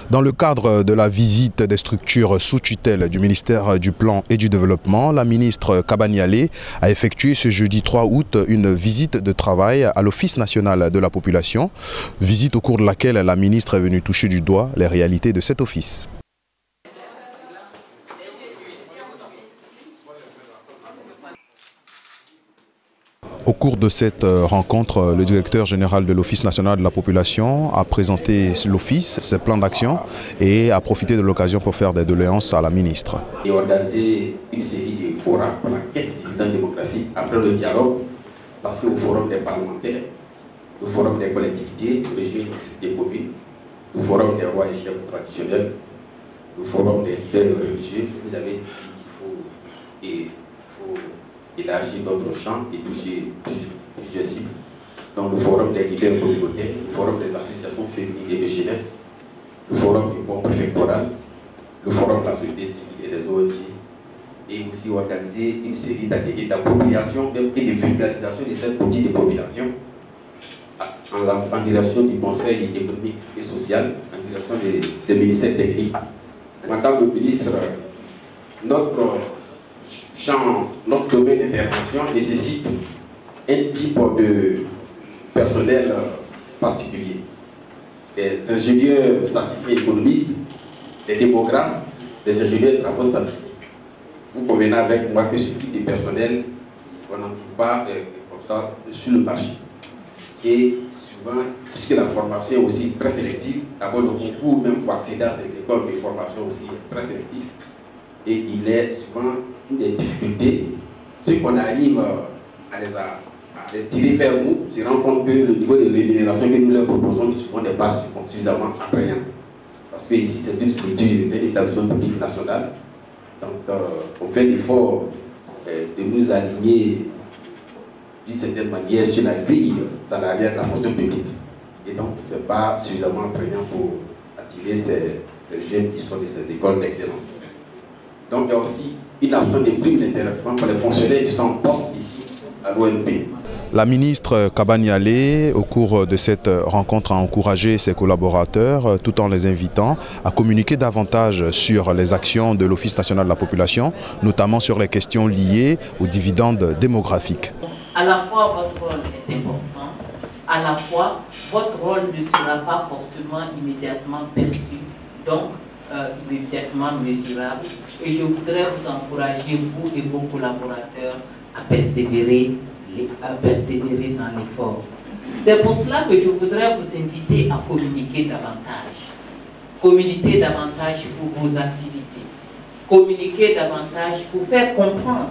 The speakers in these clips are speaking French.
Dans le cadre de la visite des structures sous tutelle du ministère du Plan et du Développement, la ministre Kabani Allé a effectué ce jeudi 3 août une visite de travail à l'Office national de la population, visite au cours de laquelle la ministre est venue toucher du doigt les réalités de cet office. Au cours de cette rencontre, le directeur général de l'Office national de la population a présenté l'Office, ses plans d'action et a profité de l'occasion pour faire des doléances à la ministre. Et organiser une série de forums pour la quête du dividende démographique après le dialogue, passer au forum des parlementaires, au forum des collectivités, des communes, au forum des rois et chefs traditionnels, au forum des leaders religieux. Vous avez dit qu'il faut élargir notre champ et toucher plusieurs cibles. Donc le forum des leaders communautaires, le forum des associations féminines et de jeunesse, le forum du pont préfectoral, le forum de la société civile et des ONG, et aussi organiser une série d'ateliers d'appropriation et de vulgarisation de cette petite population en direction du Conseil économique et social, en direction des ministères techniques. Madame le ministre, notre domaine d'intervention nécessite un type de personnel particulier. Des ingénieurs statisticiens économistes, des démographes, des ingénieurs de travaux statistiques. Vous convenez avec moi que ce type de personnel, on n'en trouve pas comme ça sur le marché. Et souvent, puisque la formation est aussi très sélective, d'abord le concours, même pour accéder à ces écoles de formation aussi est très sélectif. Et il est souvent une des difficultés. Ce qu'on arrive à les tirer vers nous, se rend compte que le niveau de rémunération que nous leur proposons souvent n'est pas suffisamment attrayant. Parce que ici, c'est une structure, c'est une établissement public national. Donc, on fait l'effort de nous aligner d'une certaine manière sur la grille salariale de la fonction publique. Et donc, ce n'est pas suffisamment attrayant pour attirer ces jeunes qui sont de ces écoles d'excellence. Donc, il y a aussi une absence de primes d'intéressement pour les fonctionnaires qui sont en poste ici à l'ONP. La ministre Kabani Allé, au cours de cette rencontre, a encouragé ses collaborateurs tout en les invitant à communiquer davantage sur les actions de l'Office national de la population, notamment sur les questions liées aux dividendes démographiques. À la fois, votre rôle est important, à la fois, votre rôle ne sera pas forcément immédiatement perçu, donc immédiatement mesurable. Et je voudrais vous encourager, vous et vos collaborateurs, à persévérer dans l'effort. C'est pour cela que je voudrais vous inviter à communiquer davantage. Communiquer davantage pour vos activités. Communiquer davantage pour faire comprendre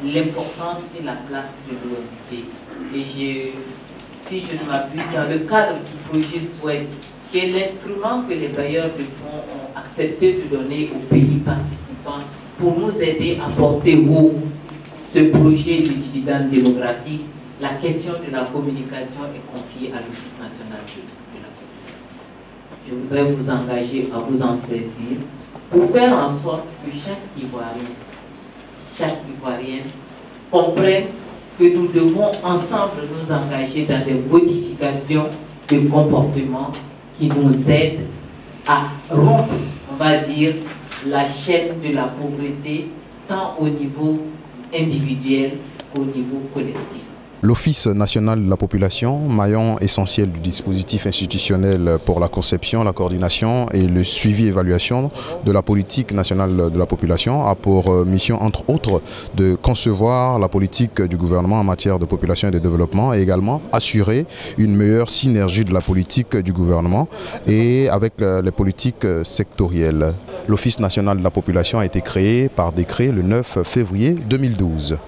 l'importance et la place de l'ONP. Et si je ne m'abuse, dans le cadre du projet SWED, qui est l'instrument que les bailleurs de fonds ont accepté de donner aux pays participants pour nous aider à porter haut ce projet de dividende démographique, la question de la communication est confiée à l'Office national de la population. Je voudrais vous engager à vous en saisir pour faire en sorte que chaque Ivoirienne comprenne que nous devons ensemble nous engager dans des modifications de comportement qui nous aident à rompre, on va dire, la chaîne de la pauvreté, tant au niveau individuel qu'au niveau collectif. L'Office national de la population, maillon essentiel du dispositif institutionnel pour la conception, la coordination et le suivi et évaluation de la politique nationale de la population, a pour mission, entre autres, de concevoir la politique du gouvernement en matière de population et de développement et également assurer une meilleure synergie de la politique du gouvernement et avec les politiques sectorielles. L'Office national de la population a été créé par décret le 9 février 2012.